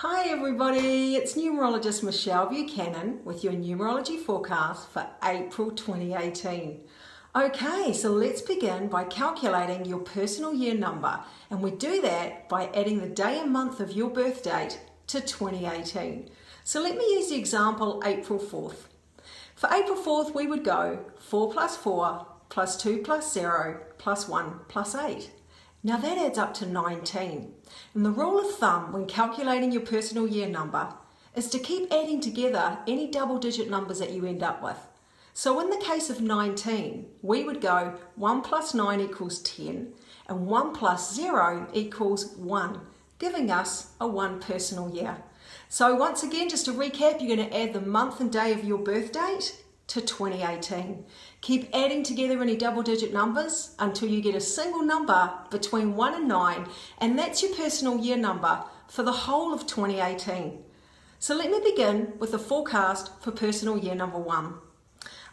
Hi everybody, it's Numerologist Michelle Buchanan with your numerology forecast for April 2018. Okay, so let's begin by calculating your personal year number, and we do that by adding the day and month of your birth date to 2018. So let me use the example April 4th. For April 4th we would go 4 plus 4 plus 2 plus 0 plus 1 plus 8. Now that adds up to 19. And the rule of thumb when calculating your personal year number is to keep adding together any double-digit numbers that you end up with. So in the case of 19, we would go 1 plus 9 equals 10 and 1 plus 0 equals 1, giving us a 1 personal year. So once again, just to recap, you're going to add the month and day of your birth date to 2018. Keep adding together any double-digit numbers until you get a single number between 1 and 9, and that's your personal year number for the whole of 2018. So let me begin with the forecast for personal year number 1.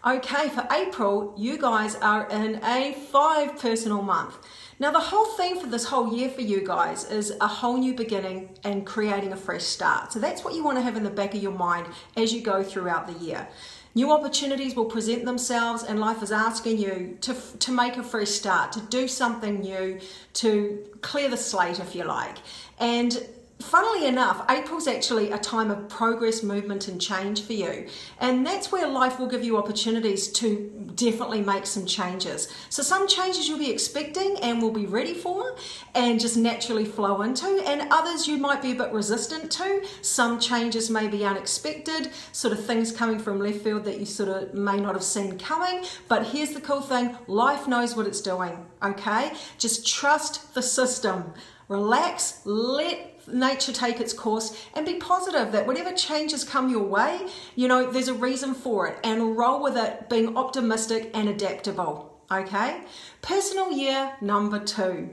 Okay, for April, you guys are in a 5 personal month. Now the whole theme for this whole year for you guys is a whole new beginning and creating a fresh start. So that's what you want to have in the back of your mind as you go throughout the year. New opportunities will present themselves, and life is asking you to make a fresh start, to do something new, to clear the slate if you like. And funnily enough, April's actually a time of progress, movement and change for you. And that's where life will give you opportunities to definitely make some changes. So some changes you'll be expecting and will be ready for and just naturally flow into, and others you might be a bit resistant to. Some changes may be unexpected, sort of things coming from left field that you sort of may not have seen coming. But here's the cool thing, life knows what it's doing, okay? Just trust the system. Relax, let nature take its course, and be positive that whatever changes come your way, you know, there's a reason for it, and roll with it, being optimistic and adaptable, okay? Personal year number 2.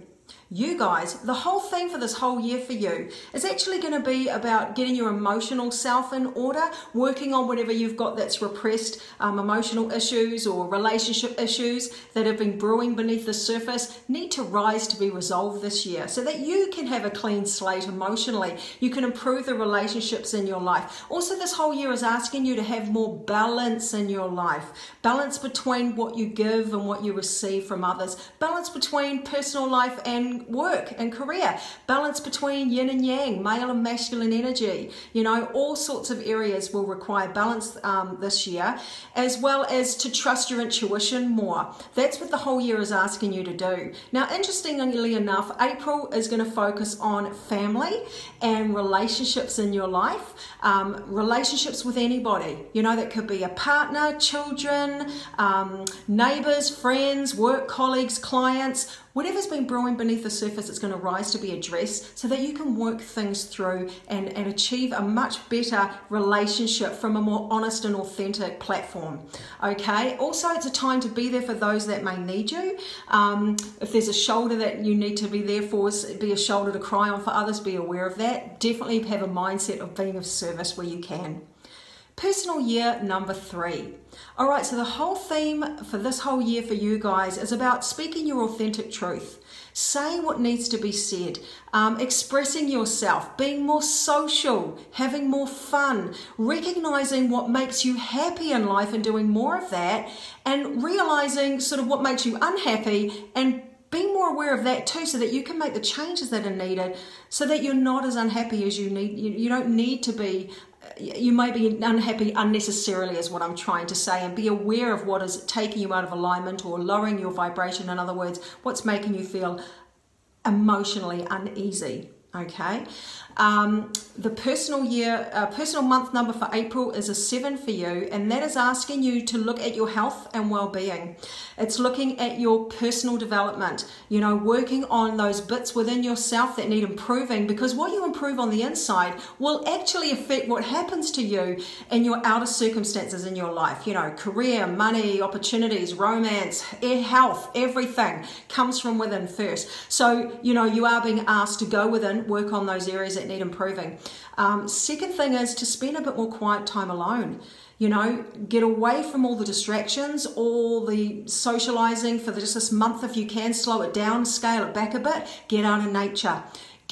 You guys, the whole theme for this whole year for you is actually going to be about getting your emotional self in order, working on whatever you've got that's repressed, emotional issues or relationship issues that have been brewing beneath the surface need to rise to be resolved this year so that you can have a clean slate emotionally. You can improve the relationships in your life. Also, this whole year is asking you to have more balance in your life. Balance between what you give and what you receive from others. Balance between personal life and work and career, balance between yin and yang, male and masculine energy. You know, all sorts of areas will require balance this year, as well as to trust your intuition more. That's what the whole year is asking you to do. Now, interestingly enough, April is going to focus on family and relationships in your life, relationships with anybody. You know, that could be a partner, children, neighbors, friends, work colleagues, clients. Whatever's been brewing beneath the surface, it's going to rise to be addressed so that you can work things through and achieve a much better relationship from a more honest and authentic platform. Okay, also it's a time to be there for those that may need you. If there's a shoulder that you need to be there for, be a shoulder to cry on for others, be aware of that. Definitely have a mindset of being of service where you can. Personal year number 3. All right, so the whole theme for this whole year for you guys is about speaking your authentic truth, saying what needs to be said, expressing yourself, being more social, having more fun, recognizing what makes you happy in life and doing more of that, and realizing sort of what makes you unhappy and being more aware of that too, so that you can make the changes that are needed so that you're not as unhappy as you need. You don't need to be. You may be unhappy unnecessarily is what I'm trying to say, and be aware of what is taking you out of alignment or lowering your vibration. In other words, what's making you feel emotionally uneasy. Okay, the personal month number for April is a 7 for you, and that is asking you to look at your health and well-being. It's looking at your personal development, you know, working on those bits within yourself that need improving, because what you improve on the inside will actually affect what happens to you in your outer circumstances in your life. You know, career, money, opportunities, romance, health, everything comes from within first. So, you know, you are being asked to go within, work on those areas that need improving. Second thing is to spend a bit more quiet time alone. You know, get away from all the distractions, all the socializing for just this month if you can. Slow it down, scale it back a bit, get out in nature.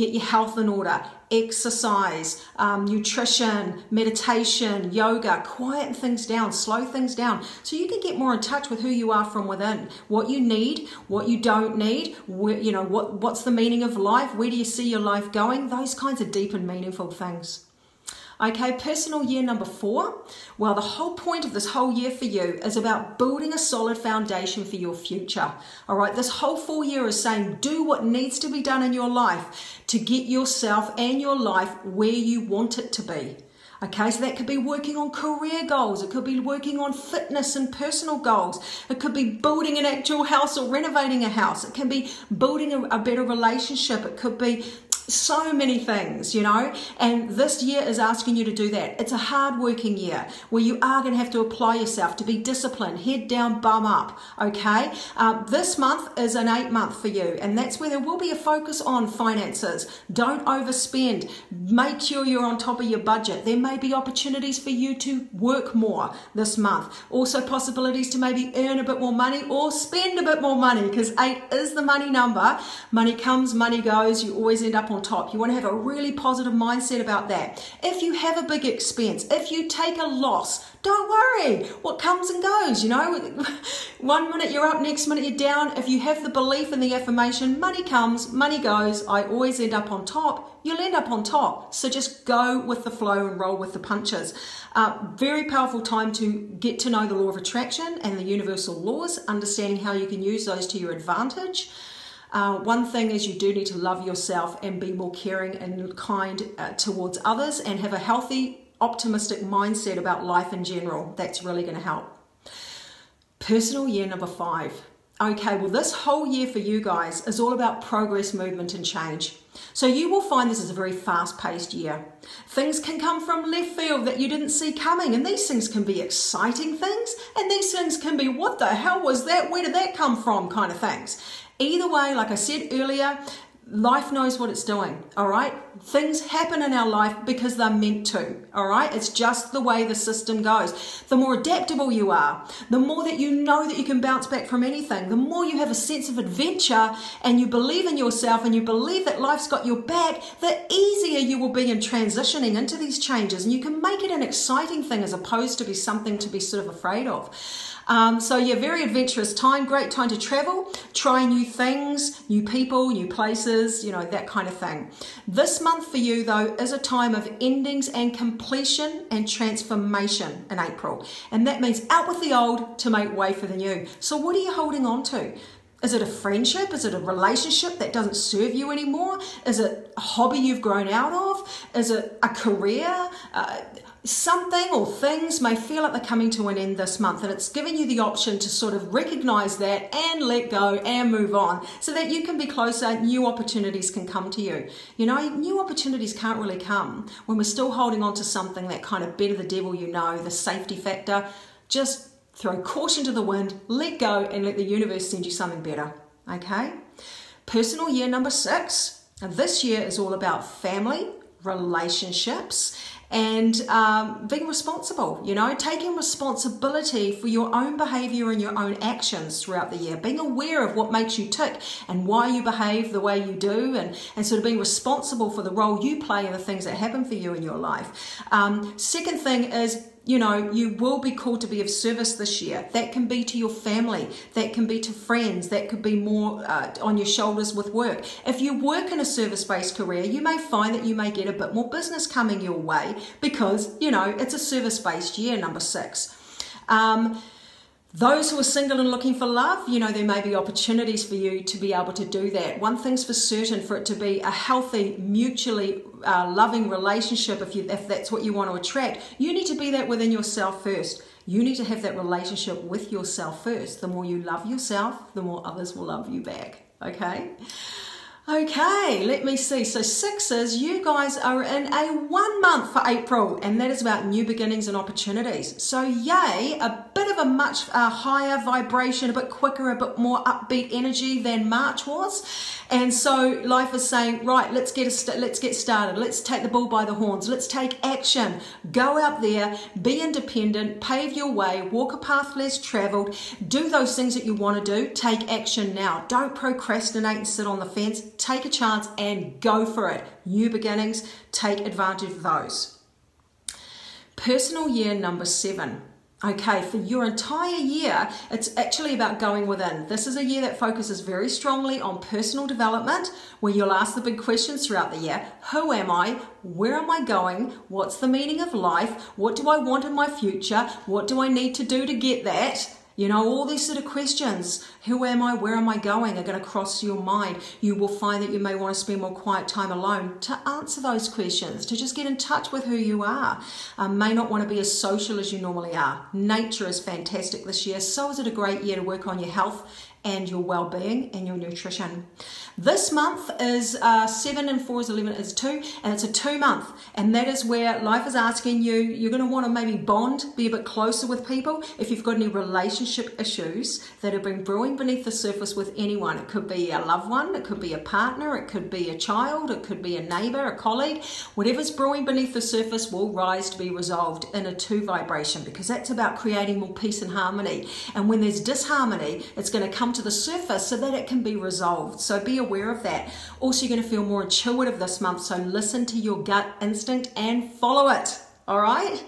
get your health in order, exercise, nutrition, meditation, yoga, quieten things down, slow things down, so you can get more in touch with who you are from within, what you need, what you don't need, what's the meaning of life, where do you see your life going, those kinds of deep and meaningful things. Okay, personal year number 4. Well, the whole point of this whole year for you is about building a solid foundation for your future. All right, this whole full year is saying do what needs to be done in your life to get yourself and your life where you want it to be. Okay, so that could be working on career goals. It could be working on fitness and personal goals. It could be building an actual house or renovating a house. It can be building a better relationship. It could be so many things, and this year is asking you to do that. It's a hard-working year where you are going to have to apply yourself to be disciplined, head down, bum up, okay? This month is an 8 month for you, and that's where there will be a focus on finances. Don't overspend. Make sure you're on top of your budget. There may be opportunities for you to work more this month. Also possibilities to maybe earn a bit more money or spend a bit more money, because 8 is the money number. Money comes, money goes. You always end up on top. You want to have a really positive mindset about that. If you have a big expense, if you take a loss, don't worry. What comes and goes, 1 minute you're up, next minute you're down. If you have the belief in the affirmation, money comes, money goes, I always end up on top, you'll end up on top. So just go with the flow and roll with the punches. Very powerful time to get to know the law of attraction and the universal laws, understanding how you can use those to your advantage. One thing is you do need to love yourself and be more caring and kind towards others, and have a healthy, optimistic mindset about life in general. That's really going to help. Personal year number 5. Okay, well, this whole year for you guys is all about progress, movement, and change. So you will find this is a very fast-paced year. Things can come from left field that you didn't see coming, and these things can be exciting things, and these things can be, what the hell was that? Where did that come from? Kind of things. Either way, like I said earlier, life knows what it's doing, all right? Things happen in our life because they're meant to, all right? It's just the way the system goes. The more adaptable you are, the more that you know that you can bounce back from anything, the more you have a sense of adventure and you believe in yourself and you believe that life's got your back, the easier you will be in transitioning into these changes, and you can make it an exciting thing as opposed to be something to be sort of afraid of. So yeah, very adventurous time, great time to travel, try new things, new people, new places, that kind of thing. This month for you though is a time of endings and completion and transformation in April. And that means out with the old to make way for the new. So what are you holding on to? Is it a friendship? Is it a relationship that doesn't serve you anymore? Is it a hobby you've grown out of? Is it a career? Something or things may feel like they're coming to an end this month, and it's giving you the option to sort of recognize that and let go and move on so that you can be closer, new opportunities can come to you. New opportunities can't really come when we're still holding on to something that kind of better the devil the safety factor. Just throw caution to the wind, let go, and let the universe send you something better, okay? Personal year number 6. And this year is all about family, relationships, and being responsible, taking responsibility for your own behavior and your own actions throughout the year, being aware of what makes you tick and why you behave the way you do, and sort of being responsible for the role you play in the things that happen for you in your life. Second thing is, you will be called to be of service this year. That can be to your family, that can be to friends, that could be more on your shoulders with work. If you work in a service-based career, you may find that you may get a bit more business coming your way because, it's a service-based year, number 6. Those who are single and looking for love, there may be opportunities for you to be able to do that. One thing's for certain, for it to be a healthy, mutually loving relationship, if that's what you want to attract, you need to be that within yourself first. You need to have that relationship with yourself first. The more you love yourself, the more others will love you back, okay? Okay, let me see. So 6 is you guys are in a 1 month for April, and that is about new beginnings and opportunities. So yay, a bit of a much higher vibration, a bit quicker, a bit more upbeat energy than March was. And so life is saying, right, let's get started. Let's take the bull by the horns. Let's take action. Go out there, be independent, pave your way, walk a path less traveled, do those things that you want to do. Take action now. Don't procrastinate and sit on the fence. take a chance and go for it. New beginnings, take advantage of those. Personal year number 7. Okay, for your entire year, it's actually about going within. This is a year that focuses very strongly on personal development, where you'll ask the big questions throughout the year. Who am I? Where am I going? What's the meaning of life? What do I want in my future? What do I need to do to get that? You know, all these sort of questions, who am I, where am I going, are going to cross your mind. You will find that you may want to spend more quiet time alone to answer those questions, to just get in touch with who you are. May not want to be as social as you normally are. Nature is fantastic this year. So is it a great year to work on your health and your well-being and your nutrition. This month is 7 and 4 is 11 is 2, and it's a 2 month, and that is where life is asking you, you're going to want to maybe bond, be a bit closer with people. If you've got any relationship issues that have been brewing beneath the surface with anyone, it could be a loved one, it could be a partner, it could be a child, it could be a neighbor, a colleague, whatever's brewing beneath the surface will rise to be resolved in a 2 vibration, because that's about creating more peace and harmony. And when there's disharmony, it's going to come to the surface so that it can be resolved. So be aware of that. Also, you're going to feel more intuitive this month, so listen to your gut instinct and follow it. All right?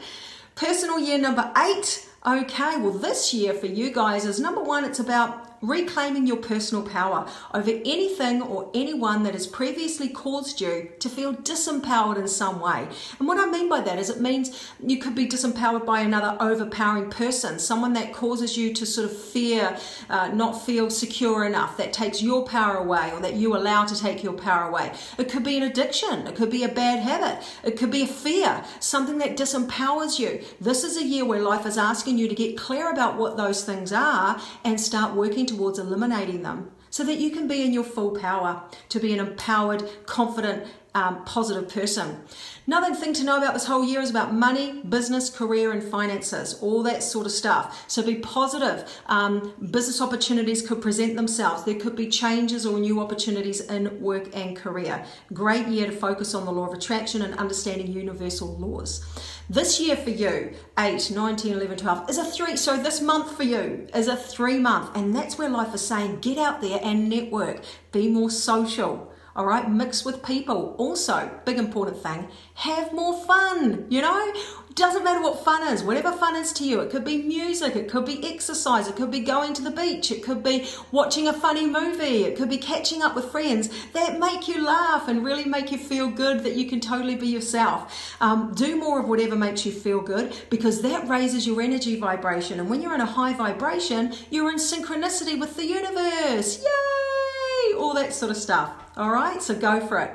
Personal year number 8. Okay, well, this year for you guys is number 1, it's about reclaiming your personal power over anything or anyone that has previously caused you to feel disempowered in some way. And what I mean by that is it means you could be disempowered by another overpowering person, someone that causes you to sort of fear, not feel secure enough, that takes your power away or that you allow to take your power away. It could be an addiction, it could be a bad habit, it could be a fear, something that disempowers you. This is a year where life is asking you to get clear about what those things are and start working towards eliminating them so that you can be in your full power, to be an empowered, confident, positive person. Another thing to know about this whole year is about money, business, career, and finances, all that sort of stuff. So be positive. Business opportunities could present themselves. There could be changes or new opportunities in work and career. Great year to focus on the law of attraction and understanding universal laws. This year for you, 8, 9, 10, 11, 12, is a 3. So this month for you is a 3 month. And that's where life is saying, get out there and network. Be more social. All right, mix with people. Also, big important thing, have more fun. You know, doesn't matter what fun is, whatever fun is to you. It could be music, it could be exercise, it could be going to the beach, it could be watching a funny movie, it could be catching up with friends that make you laugh and really make you feel good, that you can totally be yourself. Do more of whatever makes you feel good, because that raises your energy vibration. And when you're in a high vibration, you're in synchronicity with the universe. Yay! All that sort of stuff. All right, so go for it.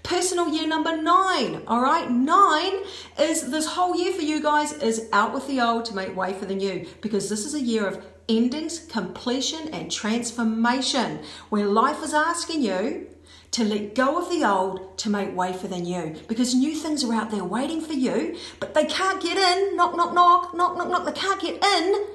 Personal year number 9. All right, 9 is this whole year for you guys is out with the old to make way for the new, because this is a year of endings, completion, and transformation, where life is asking you to let go of the old to make way for the new, because new things are out there waiting for you, but they can't get in. Knock, knock, knock, knock, knock, knock. They can't get in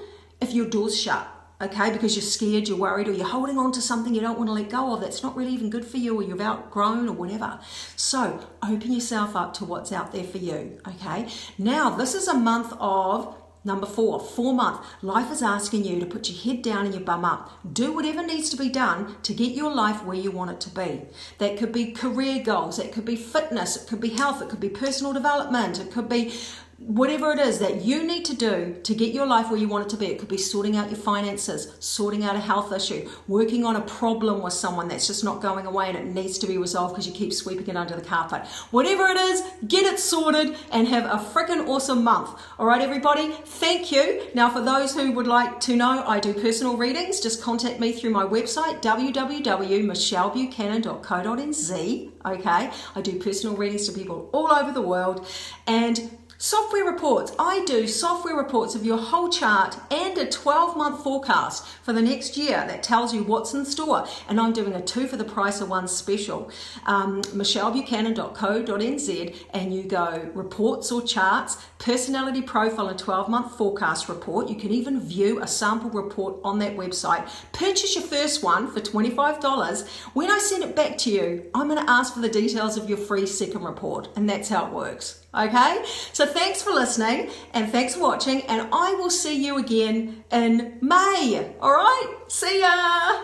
if your door's shut. Okay, because you're scared, you're worried, or you're holding on to something you don't want to let go of that's not really even good for you, or you've outgrown or whatever. So open yourself up to what's out there for you. Okay, now this is a month of number 4, 4 month. Life is asking you to put your head down and your bum up. Do whatever needs to be done to get your life where you want it to be. That could be career goals, it could be fitness, it could be health, it could be personal development, it could be whatever it is that you need to do to get your life where you want it to be. It could be sorting out your finances, sorting out a health issue, working on a problem with someone that's just not going away and it needs to be resolved because you keep sweeping it under the carpet. Whatever it is, get it sorted and have a freaking awesome month. All right, everybody, thank you. Now, for those who would like to know, I do personal readings. Just contact me through my website, www.michellebuchanan.co.nz. Okay, I do personal readings to people all over the world. And software reports. I do software reports of your whole chart and a 12-month forecast for the next year that tells you what's in store. And I'm doing a 2 for the price of 1 special. michellebuchanan.co.nz, and you go reports or charts, personality profile and 12-month forecast report. You can even view a sample report on that website. Purchase your first one for $25. When I send it back to you, I'm going to ask for the details of your free second report, and that's how it works. Okay, so thanks for listening and thanks for watching, and I will see you again in May. All right, see ya.